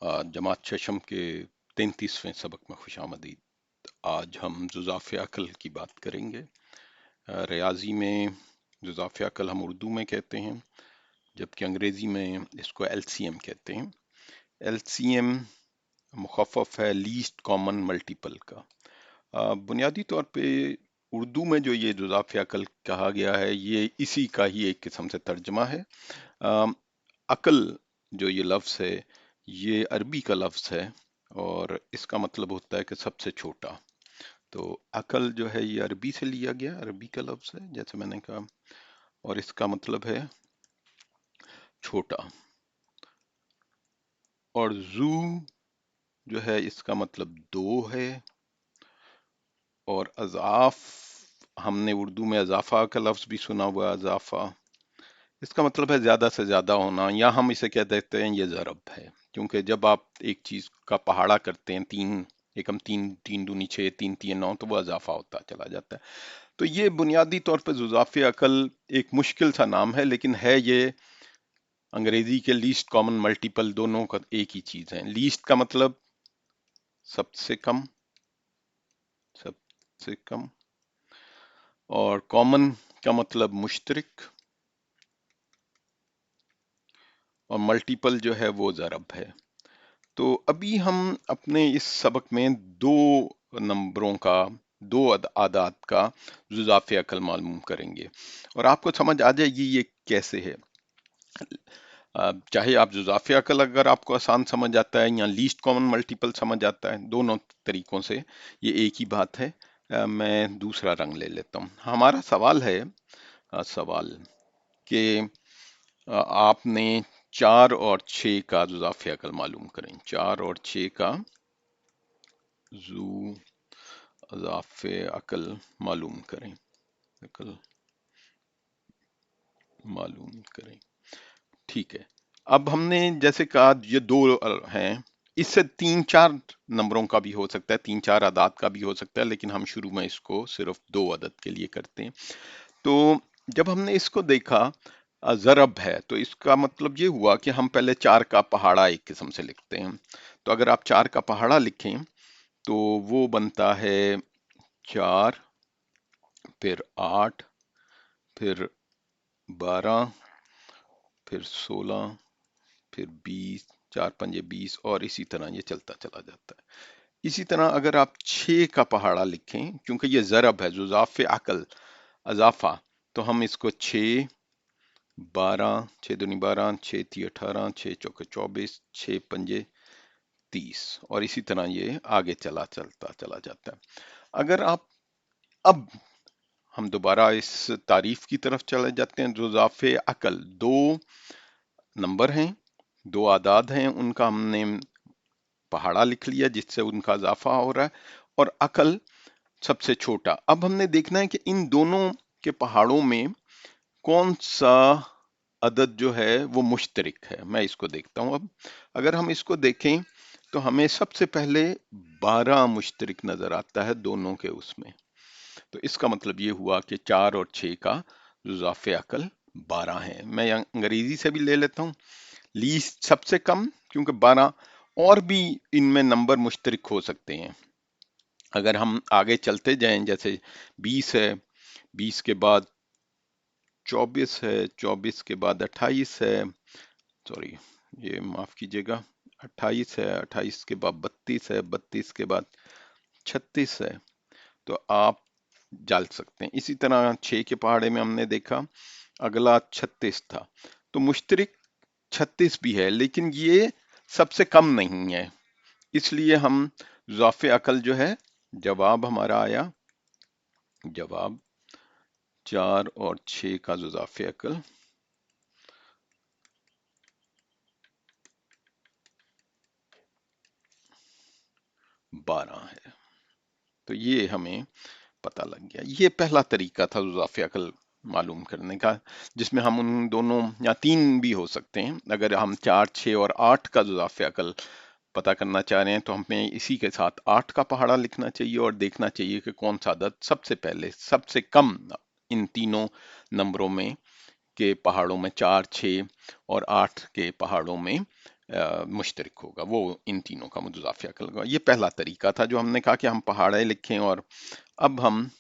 जमात चशम के 33वें सबक में खुशामदीद। आज हम जुज़ाफ़ अक़ल की बात करेंगे। रियाजी में जुज़ाफ़ अक़ल हम उर्दू में कहते हैं, जबकि अंग्रेज़ी में इसको एलसीएम कहते हैं। एलसीएम मुख़फ़्फ़फ़ है लीस्ट कॉमन मल्टीपल का। बुनियादी तौर पे उर्दू में जो ये जुज़ाफ़ अक़ल कहा गया है, ये इसी का ही एक किस्म से तर्जमा है। अक़ल जो ये लफ्ज़ है, ये अरबी का लफ्ज़ है और इसका मतलब होता है कि सबसे छोटा। तो अक़ल जो है ये अरबी से लिया गया, अरबी का लफ्ज़ है जैसे मैंने कहा, और इसका मतलब है छोटा। और जू जो है इसका मतलब दो है, और अज़ाफ़ हमने उर्दू में अज़ाफ़ा का लफ्ज़ भी सुना हुआ है, अज़ाफ़ा। इसका मतलब है ज्यादा से ज्यादा होना, या हम इसे कह देते हैं ये ज़रब है, क्योंकि जब आप एक चीज का पहाड़ा करते हैं, तीन एकम तीन, तीन दूनी छः, तीन तीन नौ, तो वो इजाफा होता चला जाता है। तो ये बुनियादी तौर पर जुज़ाफ़ अक़ल एक मुश्किल सा नाम है, लेकिन है ये अंग्रेजी के लीस्ट कॉमन मल्टीपल दोनों का एक ही चीज है। लीस्ट का मतलब सबसे कम, सबसे कम, और कॉमन का मतलब मुश्तरक, और मल्टीपल जो है वो ज़रब है। तो अभी हम अपने इस सबक में दो नंबरों का, दो आदाद का जुज़ाफ़ अक़ल मालूम करेंगे, और आपको समझ आ जाएगी ये कैसे है। चाहे आप जुज़ाफ़ अक़ल अगर आपको आसान समझ आता है या लीस्ट कॉमन मल्टीपल समझ आता है, दोनों तरीकों से ये एक ही बात है। मैं दूसरा रंग ले लेता हूँ। हमारा सवाल है, सवाल कि आपने 4 और 6 का जुज़ाफ़ अक़ल मालूम करें। 4 और 6 का जुज़ाफ़ अक़ल मालूम करें, अक़ल मालूम करें। ठीक है, अब हमने जैसे कहा ये दो हैं, इससे 3-4 नंबरों का भी हो सकता है, 3-4 आदाद का भी हो सकता है, लेकिन हम शुरू में इसको सिर्फ 2 अदद के लिए करते हैं। तो जब हमने इसको देखा ज़रब है, तो इसका मतलब ये हुआ कि हम पहले 4 का पहाड़ा एक किस्म से लिखते हैं। तो अगर आप 4 का पहाड़ा लिखें तो वो बनता है 4, फिर 8, फिर 12, फिर 16, फिर 20, 4 पंजे 20, और इसी तरह ये चलता चला जाता है। इसी तरह अगर आप 6 का पहाड़ा लिखें, क्योंकि ये ज़रब है, जुज़ाफ़ अक़ल, अज़ाफ़ा, तो हम इसको 6, 12, 6 दूनी 12, 6 ती 18, 6 चौके 24, 6 पंजे 30, और इसी तरह ये आगे चलता चला जाता है। अगर आप, अब हम दोबारा इस तारीफ की तरफ चले जाते हैं। जुज़ाफ़ अक़ल दो नंबर हैं, दो आदाद हैं, उनका हमने पहाड़ा लिख लिया जिससे उनका इजाफा हो रहा है, और अक़ल सबसे छोटा। अब हमने देखना है कि इन दोनों के पहाड़ों में कौन सा अदद जो है वो मुश्तरक है। मैं इसको देखता हूं। अब अगर हम इसको देखें तो हमें सबसे पहले 12 मुश्तरक नजर आता है दोनों के उसमें। तो इसका मतलब ये हुआ कि 4 और 6 का जुज़ाफ़ अक़ल 12 है। मैं अंग्रेजी से भी ले लेता हूँ, लीस्ट सबसे कम, क्योंकि 12 और भी इनमें नंबर मुश्तरक हो सकते हैं। अगर हम आगे चलते जाएं, जैसे 20 है, 20 के बाद 24 है, 24 के बाद 28 है, सॉरी ये माफ कीजिएगा, 28 है, 28 के बाद 32 है, 32 के बाद 36 है। तो आप डाल सकते हैं। इसी तरह 6 के पहाड़े में हमने देखा अगला 36 था, तो मुश्तरक 36 भी है, लेकिन ये सबसे कम नहीं है। इसलिए हम जुज़ाफ़ अक़ल जो है, जवाब हमारा आया, जवाब 4 और 6 का जुज़ाफ़ अक़ल 12 है। तो ये हमें पता लग गया। ये पहला तरीका था जुज़ाफ़ अक़ल मालूम करने का, जिसमें हम उन दोनों, या तीन भी हो सकते हैं। अगर हम 4, 6 और 8 का जुज़ाफ़ अक़ल पता करना चाह रहे हैं तो हमें इसी के साथ 8 का पहाड़ा लिखना चाहिए और देखना चाहिए कि कौन सा अदद सबसे पहले, सबसे कम इन तीनों नंबरों में के पहाड़ों में, 4, 6 और 8 के पहाड़ों में मुश्तरिक होगा, वो इन तीनों का मुजाफिया अकल होगा। ये पहला तरीका था जो हमने कहा कि हम पहाड़े लिखें। और अब हम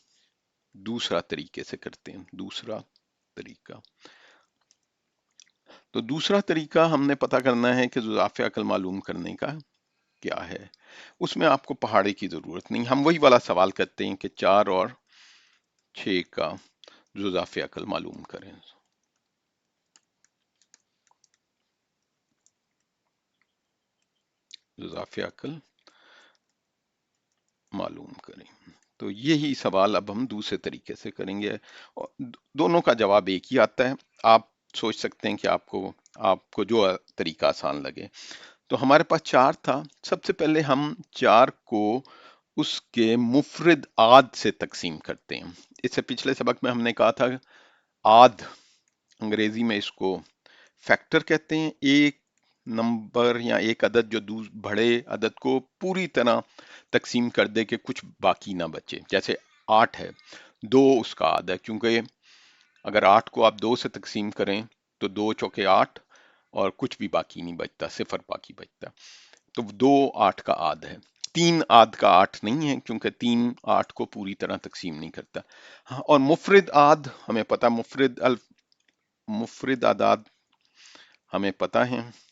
दूसरा तरीके से करते हैं। दूसरा तरीका, तो दूसरा तरीका हमने पता करना है कि जुजाफिया अकल मालूम करने का क्या है। उसमें आपको पहाड़े की जरूरत नहीं, हम वही वाला सवाल करते हैं कि 4 और 6 का जुजाफिया अकल मालूम करें। जुजाफिया अकल मालूम करें, तो यही सवाल अब हम दूसरे तरीके से करेंगे और दोनों का जवाब एक ही आता है। आप सोच सकते हैं कि आपको आपको जो तरीका आसान लगे। तो हमारे पास 4 था। सबसे पहले हम 4 को उसके मुफरद आद से तकसीम करते हैं। इससे पिछले सबक में हमने कहा था आद, अंग्रेजी में इसको फैक्टर कहते हैं। एक नंबर या एक अदद जो बड़े अदद को पूरी तरह तकसीम कर दे कि कुछ बाकी ना बचे। जैसे 8 है, 2 उसका आधा है, क्योंकि अगर 8 को आप 2 से तकसीम करें तो 2 चौके 8 और कुछ भी बाकी नहीं बचता, सिफर बाकी बचता। तो 2 8 का आध है। 3 आध का 8 नहीं है, क्योंकि 3 8 को पूरी तरह तकसीम नहीं करता। हाँ, और मुफरद आद हमें पता, मुफरद आदाद हमें पता है।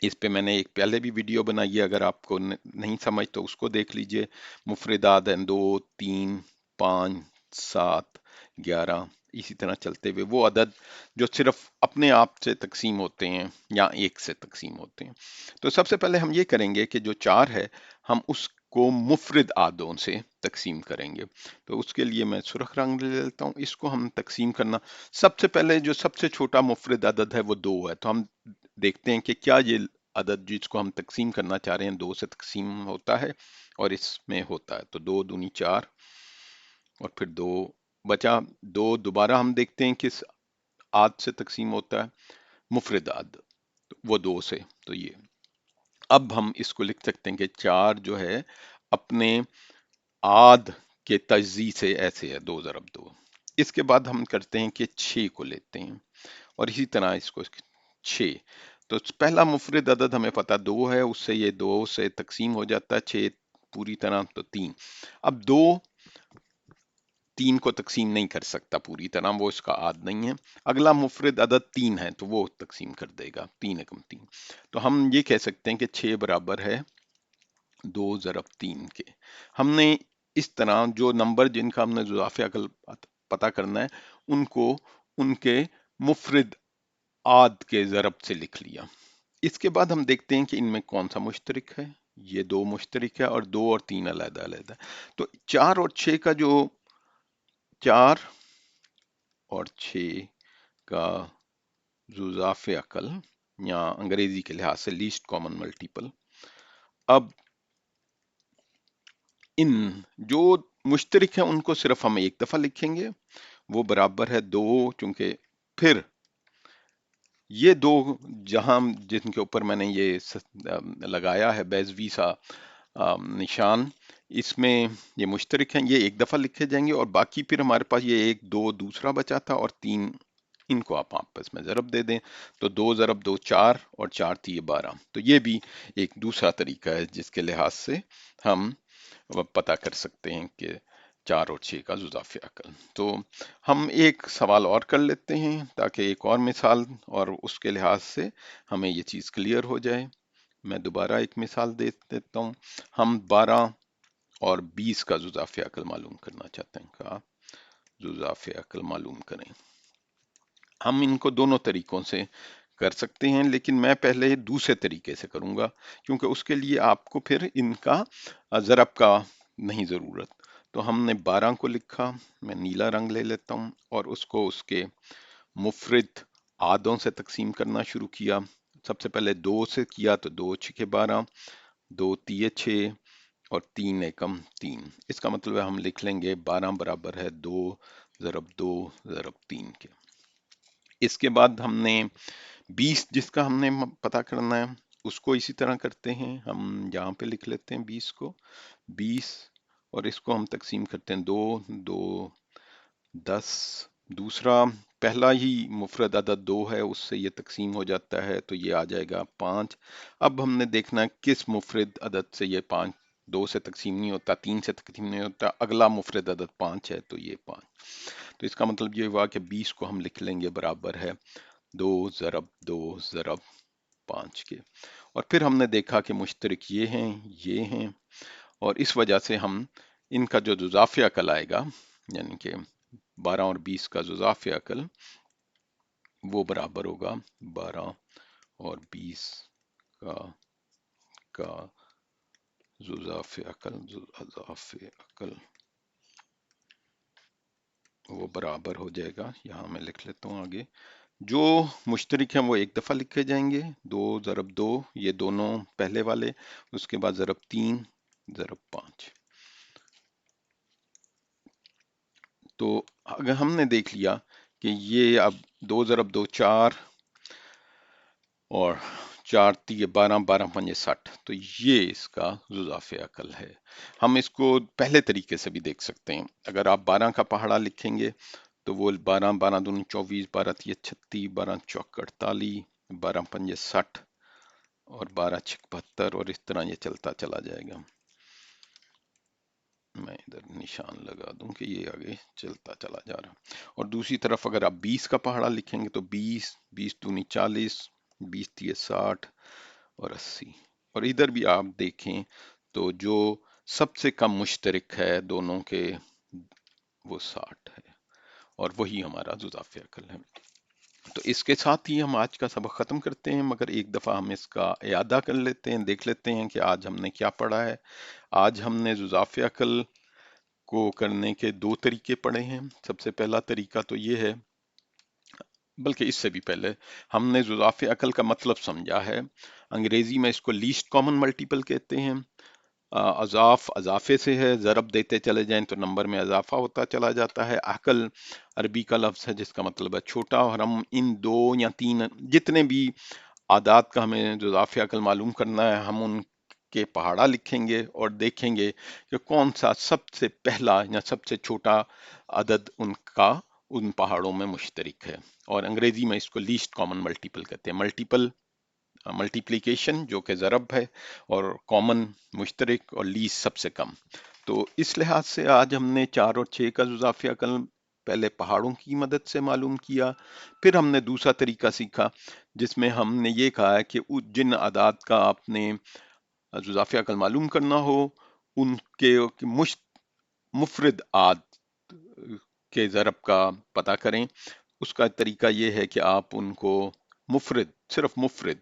इस पे मैंने एक पहले भी वीडियो बनाई है, अगर आपको नहीं समझ तो उसको देख लीजिए। मुफरदात हैं 2 3 5 7 11, इसी तरह चलते हुए वो अदद जो सिर्फ अपने आप से तकसीम होते हैं या एक से तकसीम होते हैं। तो सबसे पहले हम ये करेंगे कि जो 4 है हम उसको मुफरद आदों से तकसीम करेंगे। तो उसके लिए मैं सुर्ख रंग ले लेता हूँ। इसको हम तकसीम करना, सबसे पहले जो सबसे छोटा मुफरद अदद है वो 2 है। तो हम देखते हैं कि क्या ये अदद जिसको हम तकसीम करना चाह रहे हैं 2 से तकसीम होता है, और इसमें होता है। तो 2 दूनी 4 और फिर 2 बचा। 2 दोबारा हम देखते हैं किस आद से तकसीम होता है, मुफरद आद, तो वो 2 से। तो ये अब हम इसको लिख सकते हैं कि 4 जो है अपने आद के तजी से ऐसे है 2 ज़रब 2। इसके बाद हम करते हैं कि 6 को लेते हैं और इसी तरह इसको 6। तो पहला मुफरद अदद हमें पता 2 है, उससे ये 2 से तकसीम हो जाता है 6 पूरी तरह, तो 3। अब 2 3 को तकसीम नहीं कर सकता पूरी तरह, वो इसका आद नहीं है। अगला मुफरद अदद 3 है, तो वो तकसीम कर देगा 3 एकम 3। तो हम ये कह सकते हैं कि 6 बराबर है 2 ज़रब 3 के। हमने इस तरह जो नंबर जिनका हमने जुज़ाफ़े अकल पता करना है उनको उनके मुफरद आद के ज़रब से लिख लिया। इसके बाद हम देखते हैं कि इनमें कौन सा मुश्तरिक है। ये 2 मुश्तरिक है और 2 और 3 अलग-अलग। तो 4 और 6 का जो 4 और 6 का जुज़ाफ़े अकल या अंग्रेजी के लिहाज से लीस्ट कॉमन मल्टीपल, अब इन जो मुश्तरिक हैं उनको सिर्फ हम एक दफा लिखेंगे, वो बराबर है 2, चूंकि फिर ये 2 जहां जिनके ऊपर मैंने ये लगाया है बेज़वी सा निशान, इसमें ये मुश्तरिक हैं, ये एक दफा लिखे जाएंगे और बाकी फिर हमारे पास ये 1 2 दूसरा बचा था और 3 इनको आप आपस में ज़रब दे दें। तो 2 ज़रब 2 4 और 4 थी 12। तो ये भी एक दूसरा तरीका है जिसके लिहाज से हम पता कर सकते हैं कि 4 और 6 का जुज़ाफ़े अकल। तो हम एक सवाल और कर लेते हैं ताकि एक और मिसाल और उसके लिहाज से हमें ये चीज़ क्लियर हो जाए। मैं दोबारा एक मिसाल दे देता हूँ। हम 12 और 20 का जुज़ाफ़े अकल मालूम करना चाहते हैं। का जुज़ाफ़े अकल मालूम करें। हम इनको दोनों तरीकों से कर सकते हैं, लेकिन मैं पहले दूसरे तरीके से करूंगा क्योंकि उसके लिए आपको फिर इनका ज़रब का नहीं ज़रूरत। तो हमने 12 को लिखा, मैं नीला रंग ले लेता हूं और उसको उसके मुफरद आदों से तकसीम करना शुरू किया। सबसे पहले 2 से किया तो 2 छके 12, 2 तिये 6 और 3 एकम 3। इसका मतलब है हम लिख लेंगे 12 बराबर है 2 ज़रब 2 ज़रब 3 के। इसके बाद हमने 20 जिसका हमने पता करना है उसको इसी तरह करते हैं। हम यहाँ पे लिख लेते हैं 20 को, 20 और इसको हम तकसीम करते हैं 2 2 10 दूसरा पहला ही मुफरद अदद 2 है, उससे ये तकसीम हो जाता है, तो ये आ जाएगा 5। अब हमने देखना है किस मुफरद अदद से ये 5 2 से तकसीम नहीं होता, 3 से तकसीम नहीं होता, अगला मुफरद अदद 5 है, तो ये 5। तो इसका मतलब ये हुआ कि 20 को हम लिख लेंगे बराबर है 2 ज़रब 2 ज़रब 5 के। और फिर हमने देखा कि मुश्तरक ये हैं, और इस वजह से हम इनका जो जुज़ाफ़ी अकल आएगा, यानी कि 12 और 20 का जुज़ाफ़ी अकल, वो बराबर होगा 12 और 20 का का जुज़ाफ़ी अकल वो बराबर हो जाएगा। यहाँ मैं लिख लेता हूँ आगे, जो मुश्तरक हैं वो एक दफ़ा लिखे जाएंगे, 2 ज़रब 2, ये दोनों पहले वाले, उसके बाद ज़रब 3 ज़रब 5। तो अगर हमने देख लिया कि ये अब 2 ज़रब 2 4, और 4 3 12, 12 5 60, तो ये इसका जुज़ाफ़े अकल है। हम इसको पहले तरीके से भी देख सकते हैं। अगर आप 12 का पहाड़ा लिखेंगे तो वो 12 12 दूनी 24, 12 3 36, 12 चौक 48, 12 5 60, और 12 6 72, और इस तरह ये चलता चला जाएगा। मैं इधर निशान लगा दूं कि ये आगे चलता चला जा रहा। और दूसरी तरफ अगर आप 20 का पहाड़ा लिखेंगे तो 20 20 दूनी 40, 20 तिये 60, और 80। और इधर भी आप देखें तो जो सबसे कम मुश्तरक है दोनों के, वो 60 है, और वही हमारा जुज़ाफ़े अकल है। तो इसके साथ ही हम आज का सबक ख़त्म करते हैं, मगर एक दफ़ा हम इसका इयादा कर लेते हैं, देख लेते हैं कि आज हमने क्या पढ़ा है। आज हमने जुज़ाफ़े अकल को करने के 2 तरीके पढ़े हैं। सबसे पहला तरीका तो ये है, बल्कि इससे भी पहले हमने जुज़ाफ़े अकल का मतलब समझा है। अंग्रेजी में इसको लीस्ट कॉमन मल्टीपल कहते हैं। अज़ाफ़ अज़ाफ़े से है, ज़रब देते चले जाएं तो नंबर में इजाफा होता चला जाता है। अकल अरबी का लफ्ज़ है जिसका मतलब है छोटा, और हम इन 2 या 3 जितने भी आदात का हमें जुज़ाफ़े अकल मालूम करना है, हम उनके पहाड़ा लिखेंगे और देखेंगे कि कौन सा सबसे पहला या सबसे छोटा अदद उनका उन पहाड़ों में मुश्तरक है। और अंग्रेजी में इसको लीस्ट कॉमन मल्टीपल कहते हैं। मल्टीप्लिकेशन जो कि ज़रब है, और कॉमन मुश्तरक, और लीस्ट सबसे कम। तो इस लिहाज से आज हमने 4 और 6 का जुज़ाफ़े अकल पहले पहाड़ों की मदद से मालूम किया। फिर हमने दूसरा तरीका सीखा जिसमें हमने ये कहा है कि जिन आदात का आपने जुज़ाफ़े अकल मालूम करना हो, उनके मुफरद आद के ज़रब का पता करें। उसका तरीका ये है कि आप उनको सिर्फ मुफरद,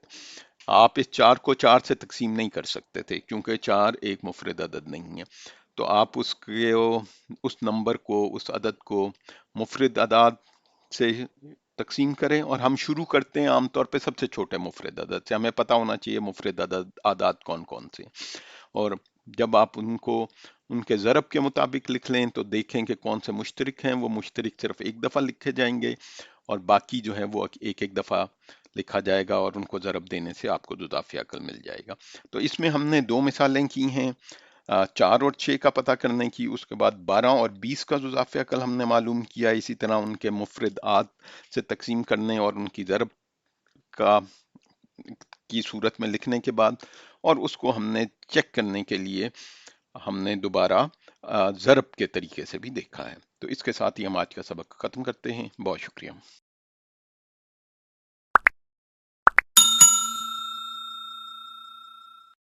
आप इस 4 को 4 से तकसीम नहीं कर सकते थे क्योंकि 4 एक मुफरद अदद नहीं है। तो आप उस नंबर को, उस अदद को मुफरद अदाद से तकसीम करें, और हम शुरू करते हैं आमतौर पे सबसे छोटे मुफरद अदद से। हमें पता होना चाहिए मुफरद अदद आदाद कौन कौन से। और जब आप उनको उनके ज़रब के मुताबिक लिख लें तो देखें कि कौन से मुश्तरक हैं। वो मुश्तरक सिर्फ एक दफ़ा लिखे जाएंगे, और बाकी जो है वो एक एक दफ़ा लिखा जाएगा, और उनको ज़रब देने से आपको जुज़ाफ़े अकल मिल जाएगा। तो इसमें हमने 2 मिसालें की हैं, 4 और 6 का पता करने की। उसके बाद 12 और 20 का जुज़ाफ़े अकल हमने मालूम किया, इसी तरह उनके मुफरद आद से तकसीम करने और उनकी ज़रब का की सूरत में लिखने के बाद, और उसको हमने चेक करने के लिए हमने दोबारा ज़रब के तरीके से भी देखा है। तो इसके साथ ही हम आज का सबक ख़त्म करते हैं। बहुत शुक्रिया।